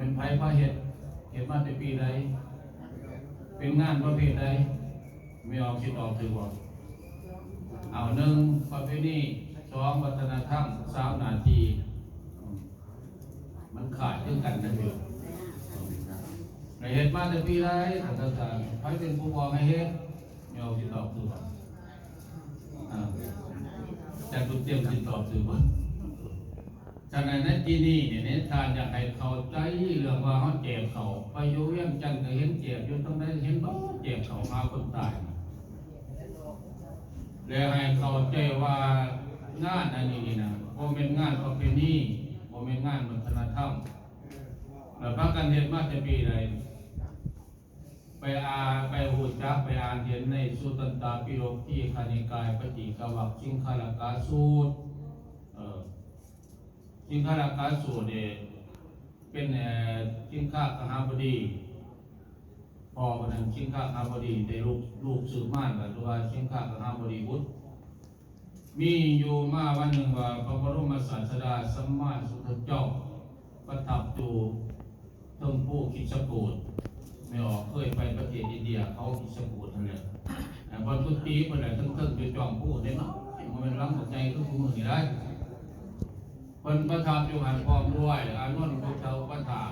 เป็นไผพระเฮ็ดมาแต่ปีใดเป็นงานประเภทใดไม่ออกคิดออกถือว่าเอาหนึ่งประเพณีสองวัฒนธรรมสามหน้าที่มันขาดขึ้นกันนั่นเองในเหตุมาแต่ปีใดต่างๆใครเป็นผู้บอกให้เฮ็ดไม่ออกคิดออกถือว่าแต่ตัวเตรียมคิดออกถือว่าจากนั้นที่นี่เนี่ยทานอยากให้เขาใจเรื่องว่าเขาเจ็บเขาไปอยู่เวียงจันทร์ก็เห็นเจ็บอยู่ตรงนั้นเห็นบ่เจ็บเขามาคนตายแล้วให้เขาใจว่างานอันนี้นะโมเป็นงานประเพณีโมเป็นงานวัฒนธรรมแล้วพระกันเห็นมาแต่ปีใดไปหูจักไปอ่านเห็นในสุตตันตปิฎกที่คณิกายปฏิกวัคสิงคลกาสูตรสิงคลกาสูตรเป็นสิงคกหาบดีพอวันนั้นสิงคกหาบดีได้ลูกสืบม่านกับตัวสิงคกหาบดีบุตรมีอยู่มาวันหนึ่งว่าพระบรมศาสดาสัมมาสัมพุทธเจ้าประทับอยู่เทิงผู้คิชกูฏไม่ออกเคยไปประเทศอินเดียเขาคิชกูฏนั่นแหละพอทุกปีคนไหนเทิงอยู่จอมผู้ได้เนาะมันเป็นรังหัวใจก็คือมือนี่ได้คนประทับอยู่หันพร้อมด้วยอานนท์พุทธอุปถา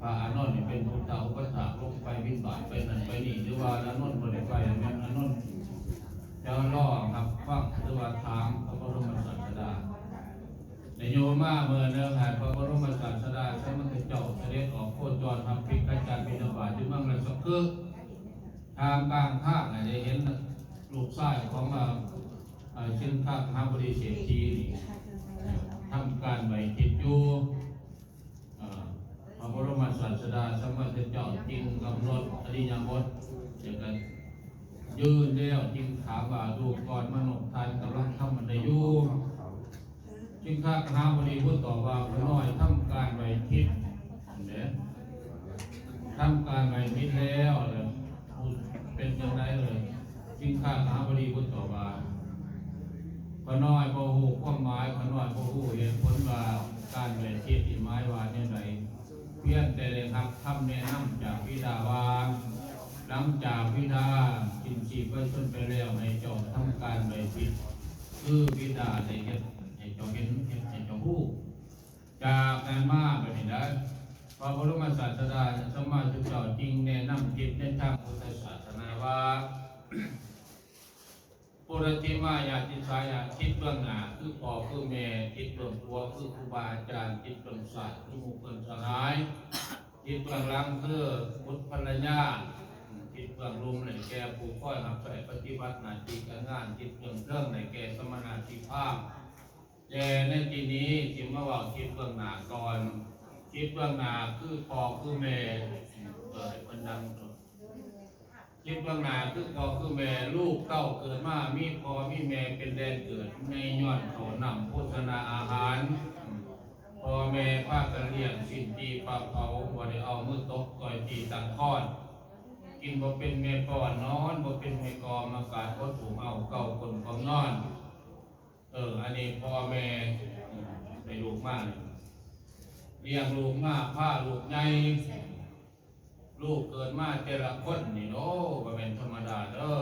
พระอานนท์เป็นพุทธอุปถาลงไปบิณฑบาตไปนั่นไปนี่หรือว่าอานนท์บ่ได้ไปแม่นอานนท์จะล่อครับฟังหรือว่าถามพระบรมศาสดาในโยมาเมื่อเนื้อหาพระบรมศาสดาสมัยเจ้าเสด็จออกโคจรทำพิธีการบิณฑบาตที่เมืองราชคฤห์ทางกลางภาคได้เห็นลูกชายของสิงคกหาบดีเศรษฐีทำการไหวจิตอยู่พระบรมศาสดาสมัยเจ้าจึงกำหนดอริยมรรคเดียวกันยืนเดียวจึงถามว่าดูก่อนมนุษย์ทานกำลังทำมันได้อยู่จึงข้าหาบดีพูดต่อว่าพน้อยทำการไหวจิตเนี่ยทำการไหวจิตแล้วเลยเป็นยังไงเลยจึงข้าหาบดีพูดต่อว่าขน้อยพอหูความหมายขน้อยพอหูเหตุผลว่าการไหวจิตที่หมายว่าเนี่ยไหนเพี้ยนแต่เลยครับคำแนะนำจากพิดาวาหลังจากพิดากินชีพไว้ชนไปแล้วให้เจ้าทำการไหวจิตคือพิดาได้เห็นให้เจ้าเห็นให้เจ้าหูจากนั้นมาไปนี่ได้พระบรมศาสดาสมมาทุกเจ้าจริงแนะนำจิตในทางพุทธศาสนาว่าปุรติมายาติสายาคิดเบื้องหน้าคือพ่อคือแม่คิดเบื้องตัวคือครูบาอาจารย์คิดเบื้องศาสตร์คือหมู่เพื่อนสหายคิดเบื้องหลังคือบุตรภรรยาคิดเบื้องรุมในแก่ผู้ค่อยรับใช้ปฏิบัติหน้าที่การงานคิดเบื้องเครื่องในแก่สมณะที่ภาพแต่ในที่นี้จึงมาว่าคิดเบื้องหน้าก่อนคิดเบื้องหน้าคือพ่อคือแม่เป็นดังคิดเบื้องหน้าคือพ่อคือแม่ลูกเต้าเกิดมามีพ่อมีแม่เป็นแดนเกิดในย้อนเขานำโภชนาอาหารพ่อแม่พากันเลี้ยงสิ้นปีปากเผาบ่ได้เอามือตกต่อยตีตังค้อนกินบ่เป็นแม่ก่อนนอนบ่เป็นแม่กอมากาดบ่ถูกเอาเก่าคนของนอนอันนี้พ่อแม่ได้ลูกมากเลี้ยงลูกมากพาลูกใหญ่ลูกเกิดมาแต่ละคนนี่โอ้บ่เป็นธรรมดาเด้อ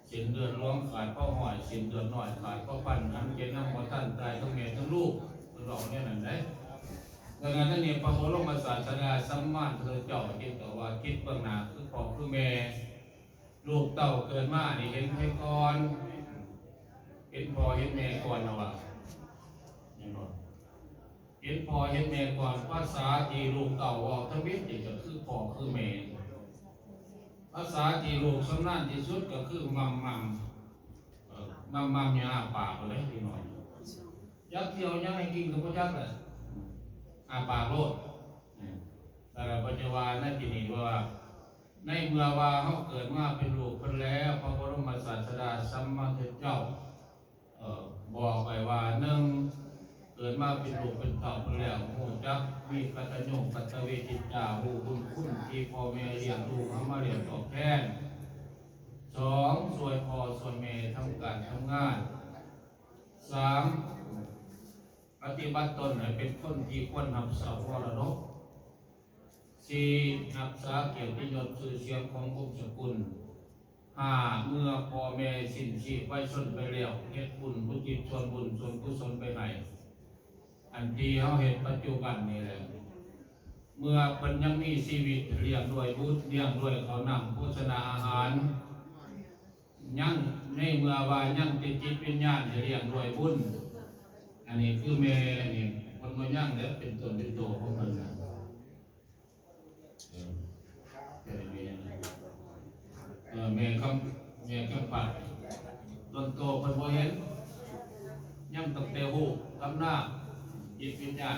เส้นเดือนหลวงขาดพ่อหอยเส้นเดือนน้อยขาดพ่อปั้นน้ำเย็นน้ำบ่ทันตายทั้งแม่ทั้งลูกเราเนี่ยนั่นได้ดังนั้นนี่พระบรมศาสดาสัมมาสัมพุทธเจ้าคิดต่อว่าคิดเบื้องหน้าคือพ่อคือแม่ลูกเต้าเกิดมานี่เห็นให้ก่อนเห็นพ่อเห็นแม่ก่อนนะว่าเห็นพ่อเห็นแม่ก่อนภาษาที่ลูกเต่าออกทวิตนี่ก็คือพ่อคือแม่ภาษาที่ลูกสำนักที่สุดก็คือมัมยาปากเลยทีหน่อยยักเที่ยวยังให้กินกับพระยักษ์เลยอาปากโลดแต่ปัจจุบันนั่นที่นี่ว่าในเมื่อว่าเขาเกิดมาเป็นลูกคนแล้วพระบรมศาสดาสัมมาสัมพุทธเจ้าบอกไปว่าหนึ่งเกิดมาเป็นลูกเป็นเต่าเป็นแล้วหูจักมีกัตโยกัตเวทิจาหูบุญคุณที่พ่อแม่เลี้ยงลูกเขามาเลี้ยงตอบแทนสองสวยพ่อสวยแม่ทำการทำงานสาม ปฏิบัติตนให้เป็นคนที่ควรรักษามรดกสี่รักษาเกียรติยศชื่อเสียงของวงศ์สกุลห้าเมื่อพ่อแม่สิ้นชีพไว้ชนไปแล้วเฮ็ดบุญบุญจิตชวนบุญชวนกุศลไปให้อันที่เฮาเฮ็ดปัจจุบันนี่แหละเมื่อเพิ่นยังมีชีวิตเลี้ยงด้วยบุญเลี้ยงด้วยข้าวนำโภชนาอาหารยังในเมื่อว่ายังติดจิตวิญญาณจะเลี้ยงด้วยบุญอันนี้คือแม่นี่คนบ่ยังแล้วเป็นตนเป็นตัวของเพิ่นน่ะแม่คำปัดต้นโตเพิ่นบ่เห็นยังตั้งแต่หูกำนาจิตวิญญา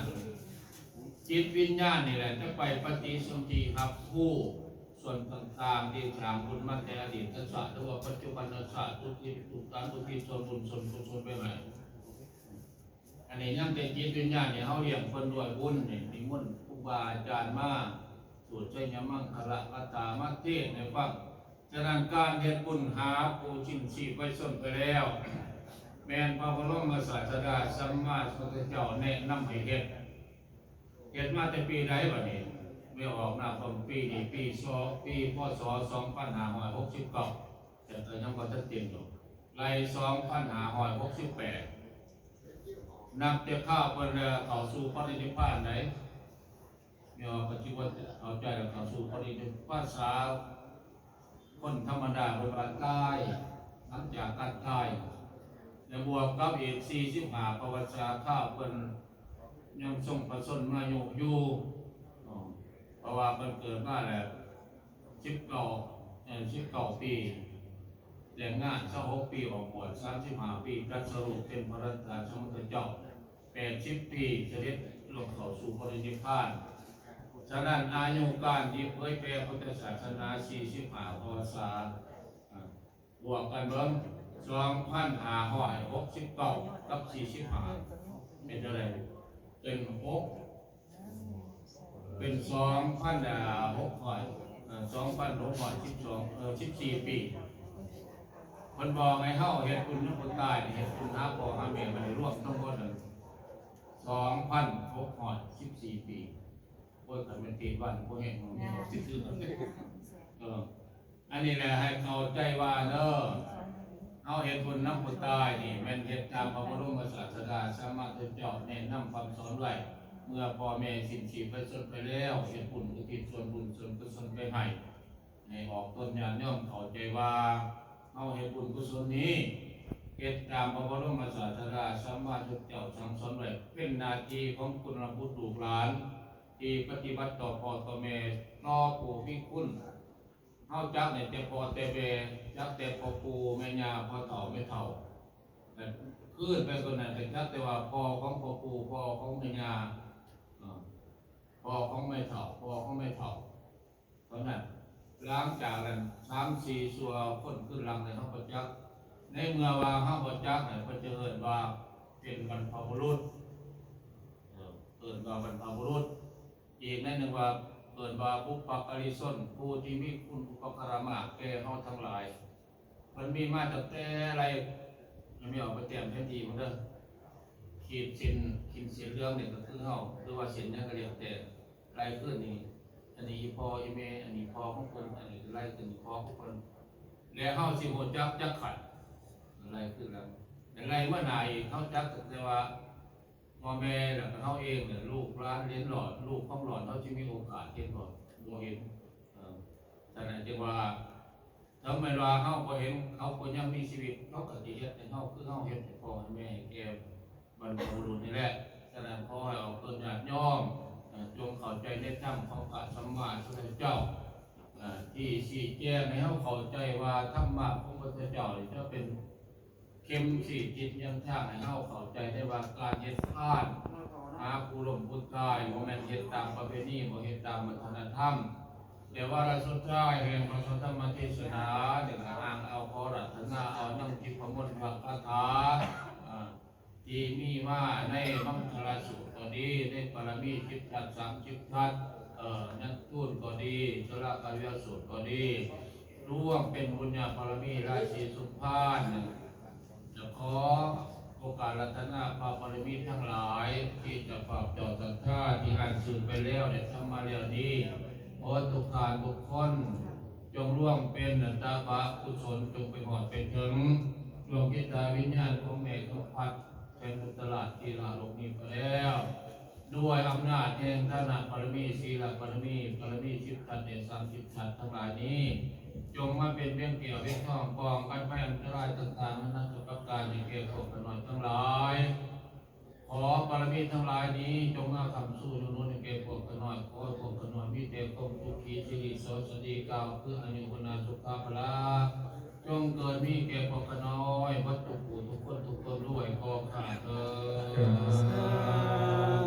ณนี่แหละจะไปปฏิสนธิรับผู้ส่วนต่างๆที่สร้างบุญมาแต่อดีตชาติหรือว่าปัจจุบันชาติทุกที่ทุกการทุกที่ส่วนบุญส่วนกุศลไปไหนอันนี้ยังแต่จิตวิญญาณเนี่ยเฮาเลี้ยงเพิ่นด้วยบุญนี่นิมนต์ครูบาอาจารย์มาสวดชัยมังคละคาถามาเทศน์ให้ฟังฉะนั้นการเฮ็ดบุญหาผู้ชิ้นชีพไว้ส้นไปแล้วแม่นพระบรมศาสดาสัมมาสัมพุทธเจ้าแนะนำให้เฮ็ดมาแต่ปีใดบัดนี้ไม่ออกหน้าฝนปีนี้ปีพศ2569แต่ก็ยังบ่ทันเต็มหรอกไล่2568นับแต่ข้าวเพิ่นเข้าสู่ปรินิพพานได้มีปัจจุบันเอาใจเข้าสู่ปรินิพพานภาษาคนธรรมดาเพิ่นว่าตายหลังจากการตายแล้วบวกกับอีก45ประวัติศาสตร์ข้าวเพิ่นยังทรงประสนมาอยู่เพราะว่าเพิ่นเกิดมาแล้ว19ปีแต่งงาน26ปีออกบวช35ปีตรัสรู้เป็นพระราชาสมุทรเจ้า80ปีเสด็จลงเข้าสู่ปรินิพพานฉะนั้นอายุการที่เผยแผ่พุทธศาสนา45พรรษาบวกกันเบิ่ง2569กับ45เป็นเท่าไหร่เป็น14 ปีคนบอกให้เฮาเฮ็ดบุญนำคนตายเฮ็ดบุญหาพ่อหาแม่มันรวมทั้งหมด2,614 ปีโอ้ยคันเป็นตีบ้านบ่เห็นมันซื่อๆอันนี้แหละให้เข้าใจว่าเด้อเฮาเฮ็ดบุญนำคนตายนี่แม่นเฮ็ดตามพระบรมศาสดาสัมมาสัมพุทธเจ้าแนะนำคำสอนไว้เมื่อพ่อแม่สิ้นชีพไปสุดไปแล้วเฮ็ดบุญอุทิศส่วนบุญส่วนกุศลไปให้ออกต้นญาณโยมเข้าใจว่าเฮาเฮ็ดบุญกุศลนี้เฮ็ดตามพระบรมศาสดาสัมมาสัมพุทธเจ้าสั่งสอนไว้เป็นหน้าที่ของคุณบุตรลูกหลานที่ปฏิบัติต่อพ่อต่อแม่ต่อผู้มีคุณเฮาจักแต่พ่อแต่แม่จักแต่พ่อปู่แม่ย่าพ่อเฒ่าแม่เฒ่าแต่คืนไปคนนั้นแต่จักแต่ว่าพ่อของพ่อปู่พ่อของแม่ย่าพ่อของแม่เฒ่าพ่อของแม่เฒ่าเท่านั้นหลังจากนั้น3-4ชั่วคนขึ้นหลังในเฮาบ่จักในเมื่อว่าเฮาบ่จักเนี่ยเพิ่นจะเอิ้นว่าเป็นบรรพบุรุษเอิ้นว่าบรรพบุรุษอีกในหนึ่งว่าเอิ้นว่าบุพการิชนผู้ที่มีคุณอุปการะมากแก่เฮาทั้งหลายมันมีมาตั้งแต่อะไรมันมีออกไปเตรียมแผนที่มันเด้อขีดเส้นเรื่องนี่ก็คือเฮาหรือว่าเส้นหยังก็เรียกแต่ไล่ขึ้นนี่อันนี้พ่ออีแม่อันนี้พ่อของเพิ่นอันนี้ไล่ขึ้นพ่อของเพิ่นแล้วเฮาสิฮู้จักขัดไล่ขึ้นแล้วไล่เมื่อไหร่เฮาจักแต่ว่าพ่อแม่แล้วก็เฮาเองเนี่ยลูกหลานเรียนหลอดลูกของหลอดเฮาสิมีโอกาสเห็นบ่เห็นฉะนั้นจึงว่าถ้าไม่ว่าเฮาบ่เห็นเขาก็ยังมีชีวิตเขาก็สิเฮ็ดให้เฮาคือเฮาเฮ็ดให้พ่อให้แม่ให้แก่บรรพบุรุษนี่แหละฉะนั้นขอให้เอาเพิ่นญาติโยมจงเข้าใจในธรรมของพระสัมมาสัมพุทธเจ้าที่ชี้แจงให้เฮาเข้าใจว่าธรรมะของพระพุทธเจ้านี่จะเป็นเข็มสีจิตยังทางให้เฮาเข้าใจได้ว่าการเฮ็ดทานหาผู้ล้มผู้ตายบ่แม่นเฮ็ดตามประเพณีบ่เฮ็ดตามวัฒนธรรมเดี๋ยวว่าเราสุดท้ายแห่งพระธรรมเทศนาเดี๋ยวอ้างเอาขอรัตนาเอานั่งจิตพมลพระคาถาที่มีมาในมังคลสูตรก็ดีในปรมี10 ทัศ30 ทัศนักทูตก็ดีชลกาวิสูตรก็ดีร่วมเป็นบุญญาปรมีราชีสุภาพจะขอ โอกาสรัตนาพระบารมีทั้งหลายที่จะปรับจอศรัทธาที่อ่านสื่อไปแล้วได้ทำมาแล้วนี้ขอทุกการทุกคนจงร่วมเป็นนันตาบะกุศลจงไปหอดไปถึงดวงจิตวิญญาณของแม่ทุกพัดเป็นมุตลาดที่ลาโลกนี้ไปแล้วด้วยอำนาจแห่งท่านบารมีศีลบารมี10 ทัศน์ใน30 ทัศน์ทั้งหลายนี้จงมาเป็นเบี้ยงเกี่ยวเบี้ยงทองปองกันไม่อันตรายต่างๆนั้นทุกประการในเกี่ยวกับกันหน่อยทั้งหลายขอบารมีทั้งหลายนี้จงมาคำสู้นุ่นในเกี่ยวกับกันหน่อยขอพวกกันหน่อยมีแต่ความทุกข์ขีสิริโสสดีกาวคืออายุวนาสุขภาละจงเกิดมีแก่พวกกันน้อยวัตถุผู้ทุกคนด้วยขอข้าเถิด